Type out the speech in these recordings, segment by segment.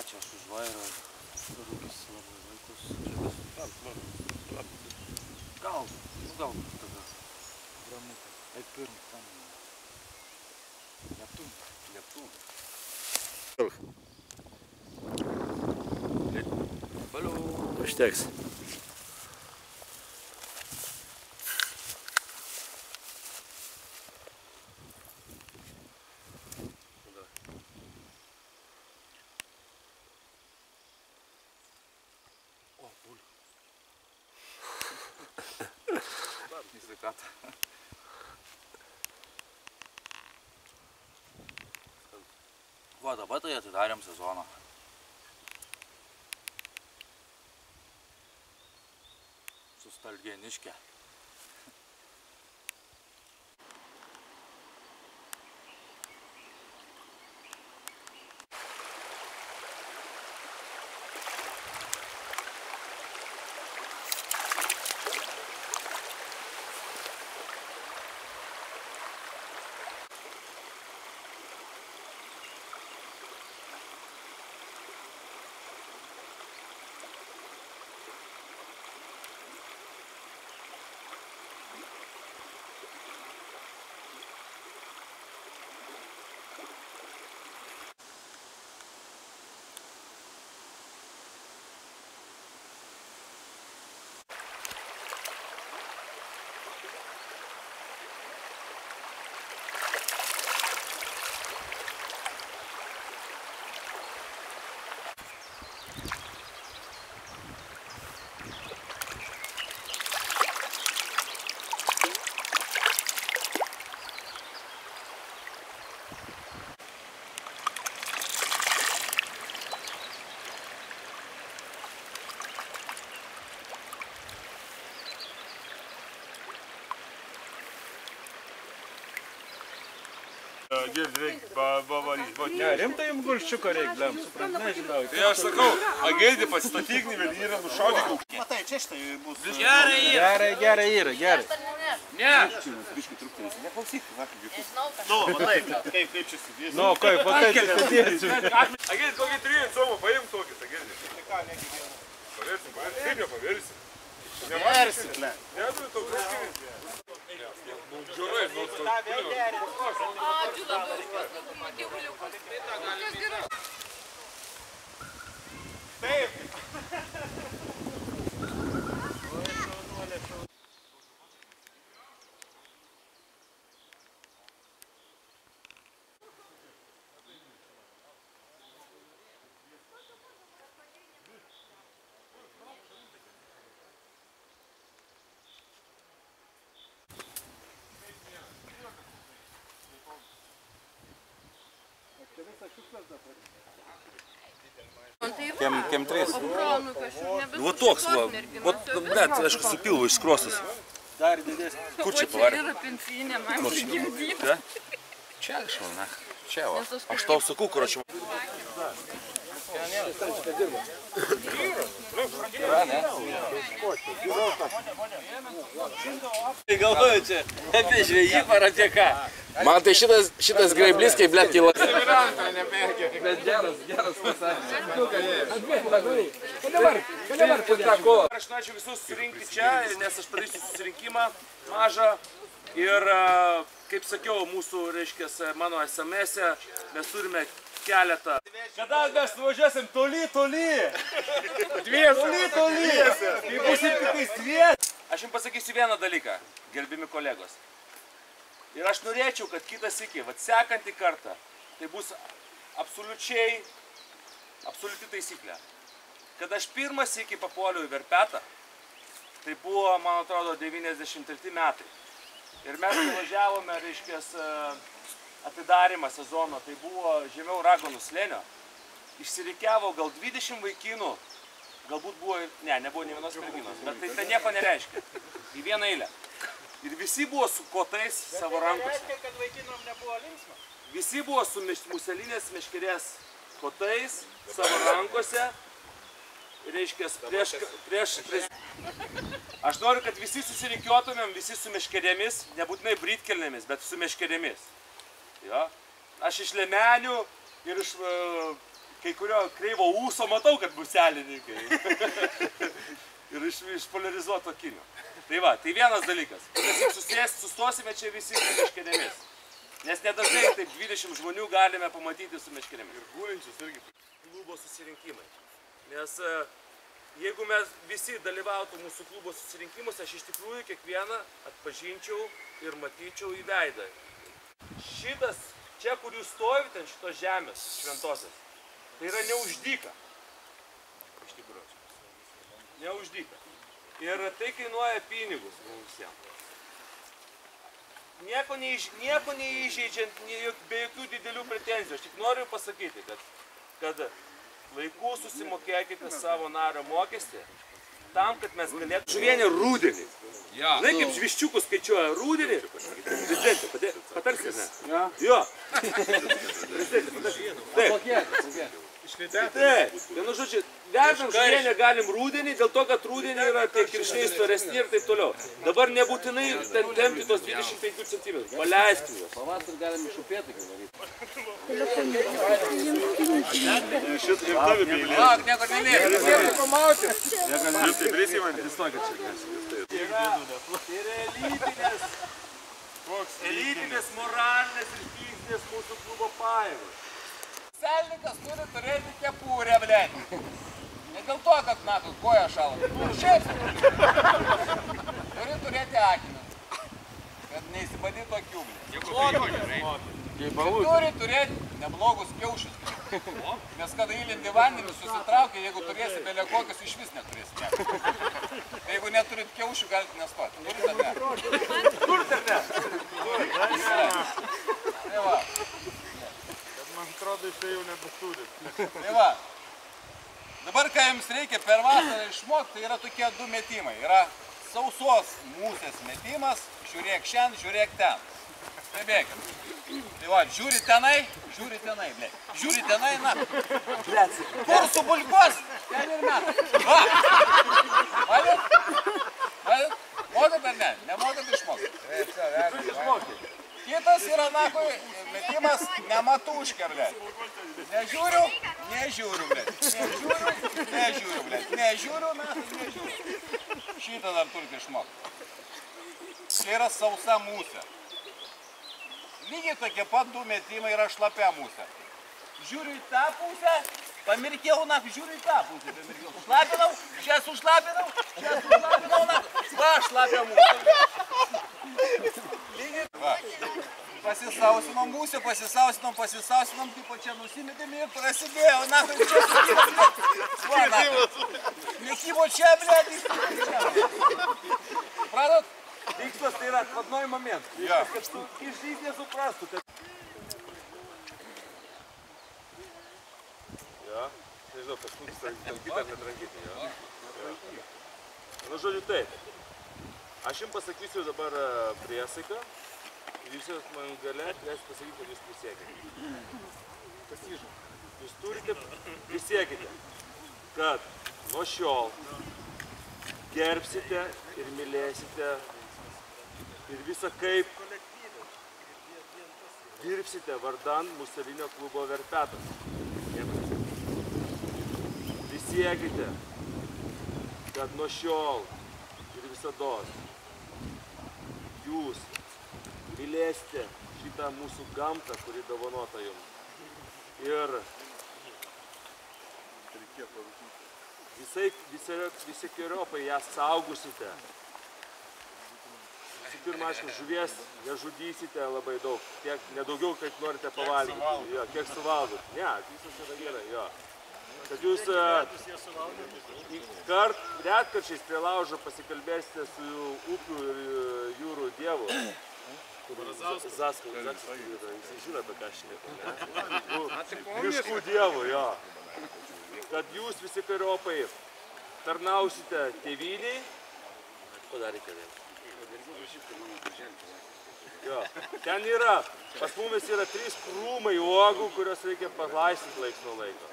čia aš už vairo, rūkis labai vaikus. Gal tada. Ramukas. Eik pirm, tam. Lietum. Valiu. Užteks. Va, dabar tai atidarėm sezoną. Su Stalgėniške. Girdi, reik pavaryti. Ne, rimtai jums gulščiuko reik, blem, suprant, nežinau. Tai aš sakau, agirdi pasistatyk nivelyrą, nušaudyk. Matai, čia štai bus. Gerai yra. Ne! Biškai truktelės, neklausyk. Nu, matai, kaip čia sėdėsi. Nu, kaip, matai, čia sėdėsi. Agirdi, kokį 3 somą, paimk tokis, agirdi. Tai ką, negi vieną. Paversim, kaip nepaversim. Versi, ble. Neturi to kažkaip. Žiūrai, nu, tu. Ačiū dabar, gyvuliukus. Taip. Kem 3. Va toks, va, bet, aišku, su pilvu išskrostas. Dar didesnė. Kur čia pavarė? Yra pinfinė, man gimdyti. Čia, šalna. Čia, va. Aš tau sakau, kur aš jau. Galvoju čia apie žvejybą ar apie ką? Man tai šitas graiblys, kaip blėt kyla. Bet geras pasakė. Aš norėčiau visus surinkti čia, nes aš padarysiu susirinkimą mažą. Ir, kaip sakiau, mūsų, reiškia, mano SMS-e mes turime keletą. Kada mes nuvažiuosim toli? Dviese. Kai būsim tiktais dviese. Aš jums pasakysiu vieną dalyką, gerbimi kolegos. Ir aš norėčiau, kad kitas iki, sekantį kartą, tai bus absoliuti taisyklė. Kad aš pirmas iki papuoliau į Verpetą, tai buvo, man atrodo, 93 metai. Ir mes nuvažiavome, reiškia, atidarimą sezono, tai buvo žemiau Raganų slėnio. Išsirikiavo gal 20 vaikinų, galbūt buvo, nebuvo nė vienos merginos, bet tai nieko nereiškia. Į vieną eilę. Ir visi buvo su kotais savo rankose. Reiškia, kad vaikinom nebuvo linksma? Visi buvo su muselinės meškerės kotais savo rankose. Reiškia, prieš. Aš noriu, kad visi susirikiuotumėm, visi su meškerėmis, nebūtinai britkelnėmis, bet su meškerėmis. Jo? Aš iš liemenių ir iš kai kurio kreivo ūso matau, kad bus selininkai. Ir išpoliarizuoto kinio. Tai va, tai vienas dalykas. Sustosime čia visi su meškerėmis. Nes nedažnai taip 20 žmonių galime pamatyti su meškerėmis. Ir gulinčius irgi. Klubo susirinkimai. Nes jeigu mes visi dalyvautų mūsų klubo susirinkimuose, aš iš tikrųjų kiekvieną atpažinčiau ir matyčiau į veidą. Šitas, čia kur jūs stovite ant šitos žemės šventosios, tai yra neuždyka. Iš tikrųjų. Neuždyka. Ir tai kainuoja pinigus mums visiems. Nieko neįžeidžiant, be jokių didelių pretenzijų. Aš tik noriu pasakyti, kad laiku susimokėkite savo nario mokestį, tam, kad mes galėtume žuvienį rudenį. Žinai, kaip žviščiukus skaičiuoja rudenį? Prezidentė, patarsi, ne? Jo. Prezidentė, patarsi. Taip. Taip. Vienu žodžiu, vertinam žuvienę galim rudenį, dėl to, kad rudenį yra tie kiršniai storesni ir taip toliau. Dabar nebūtinai ten tempti tos 25 cm. Paleiskim juos. Pavasarį galim išupėti, kai norėtų. Lauk, niekur nemėgti. Tai yra elitinės, moralinės ir fizinės mūsų klubo pajėgos. Selininkas turi turėti kepurę, blėt. Ne dėl to, kad natų koja šala. Šiaip. Turi turėti akinius. Kad neįsibadytų akių, blėt. Turi turėti neblogus kiaušius. Nes kada įlindi vandenį susitraukia, jeigu turėsi belė kokius, iš vis neturėsi nieko. Tai jeigu neturit kiaušių, galite nestoti. Turit ar ne? Turit ar ne? Tai va. Man atrodo, iš tai jau nebeturit. Tai va. Dabar, ką jums reikia per vasarą išmokti, tai yra tokie du metimai. Yra sausos musės metimas, žiūrėk šiandien, žiūrėk ten. Stebėkit. Tai va, žiūri tenai, blė. Žiūri tenai, na. Kur subulkuos, ten ir metai. Va. Valit? Mokat ar ne? Nemokat išmokti. Kitas yra, nakui, metimas nematuškė, blė. Nežiūriu, blė. Nežiūriu, blė. Nežiūriu. Šitą dar turite išmokti. Čia yra sausa musė. Lygiai tokie pat du metimai yra šlapia musė. Žiūriu į tą pusę, pamirkėjau, žiūriu į tą pusę, pamirkėjau. Šlapinau, čia sušlapinau, va, šlapia musė. Lygiai, va. Pasisausinom musę, pasisausinom, tipo čia nusimetėm ir prasidėjo, čia susimetėm. Nekybo čia, blėt, Pratot? Tikslas tai yra atkladnoj moment. Kad tu kiršys nesuprastų. Jo, nežinau, pas mums trankyti ar netrankyti, jo. Nu, žodžiu taip. Aš jums pasakysiu dabar priesaiką ir jūs man gale leisit pasakyti, kad jūs prisiekite. Pasižu. Jūs turite prisiekite, kad nuo šiol gerbsite ir mylėsite ir visą kaip dirbsite vardan Muselinio klubo Verpetas. Prisiekite, kad nuo šiol ir visados jūs mylėsite šitą mūsų gamtą, kuri dovanota jums. Ir visokeriopai ją saugusite. Visų pirma, aišku, žuvies nežudysite labai daug, nedaugiau, kaip norite pavalgyti. Jo, kiek suvalgot. Ne, visas yra gerai, jo. Kad jūs retkarčiais prie laužo pasikalbėsite su upių ir jūrų dievu. Zaskau, jis žino, apie ką šneku. Miškų dievu, jo. Kad jūs visokeriopai tarnausite tėvynei. Padarykite vėl. Jo, ten yra, pas mumis yra 3 krūmai uogų, kurios reikia palaistyti laiks nuo laiko.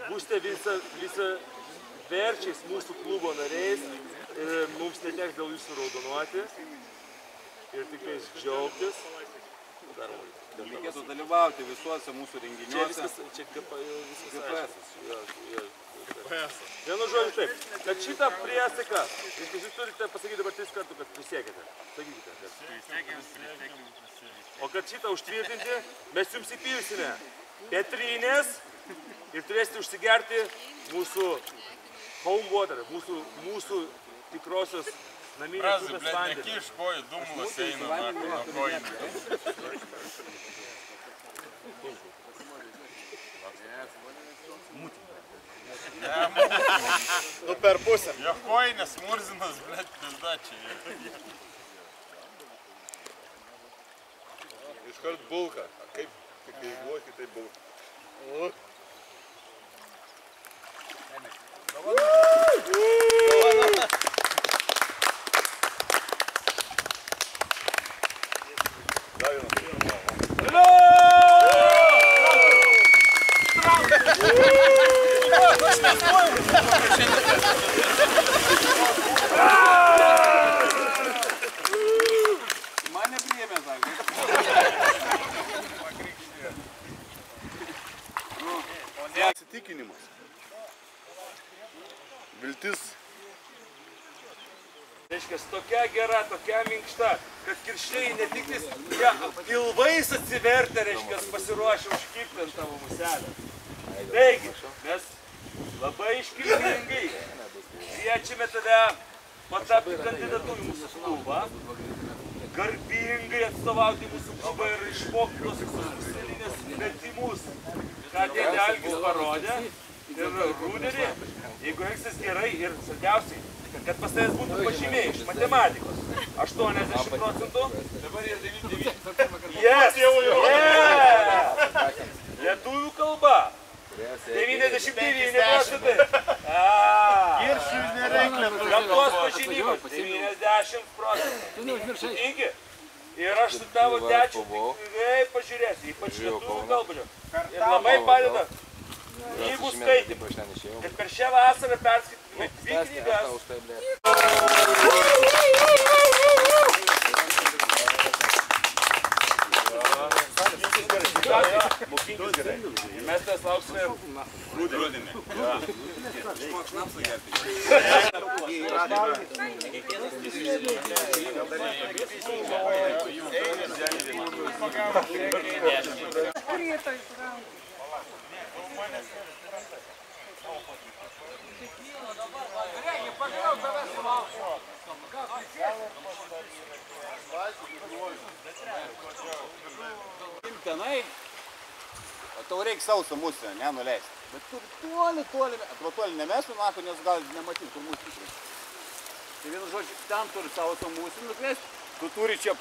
Būsite visą verčiais mūsų klubo nariais ir mums neteks dėl jūsų raudonuoti ir tikrai džiaugtis. Reikėtų dalyvauti visuose mūsų Čia renginiuose. viskas, čia jau viskas GPS-as. aišku. Vienu žodžiu taip, kad šitą priesaiką, jūs turite pasakyti dabar 3 kartų, kad prisiekite. Sakykite. O kad šitą užtvirtinti, mes jums įpilsime Petrinės ir turėsite užsigerti mūsų home water, mūsų tikrosios naminės upės vandenį. Nekiš kojų, dumulas eina nuo kojų. Nu per pusę. Jo kojinės murzinas, blėt, pizda čia. Iškart bulka. Kaip įvoki, tai bulka. Man nepriėmė, sako. Įsitikinimas. Viltis. Reiškia, tokia gera, tokia minkšta, kad kirščiai ne tik pilvais atsivertę, reiškia, pasiruošę užkipti ant tavo muselę. Taigi, mes labai iškilmingai kviečiame tave patapti kandidatu į mūsų klubą, garbingai atstovauti mūsų klubą ir išmokti tos visus muselinės metimus, ką dėdė Algis parodė. Ir rudenį, jeigu elgsis gerai ir svarbiausiai, kad pas tavęs būtų pažymiai iš matematikos 80%. Dabar yra 99. Yes! Yeah! Lietuvių kalba 99%. Kiršių nereikia. Gamtos pažinimas 90%. Sutinki? Ir aš su tavo tečiu tikrai pažiūrėsiu, ypač lietuvių kalbą. Ir labai padeda knygų skaitymą. Ir per šią vasarą perskaitytume 2 knygas. Mokinkis gerai. Ir mes tas lauksime rudenį. Išmok šnapsą gerti. Tenai, o tau reikia sausą musę, nenuleisti. Bet tu toli, atrodo toli nemesiu, nes gal nematyti, kur mūsų tikrai. Tai vienu žodžiu, ten turi savo to musę nukleisti, tu turi čia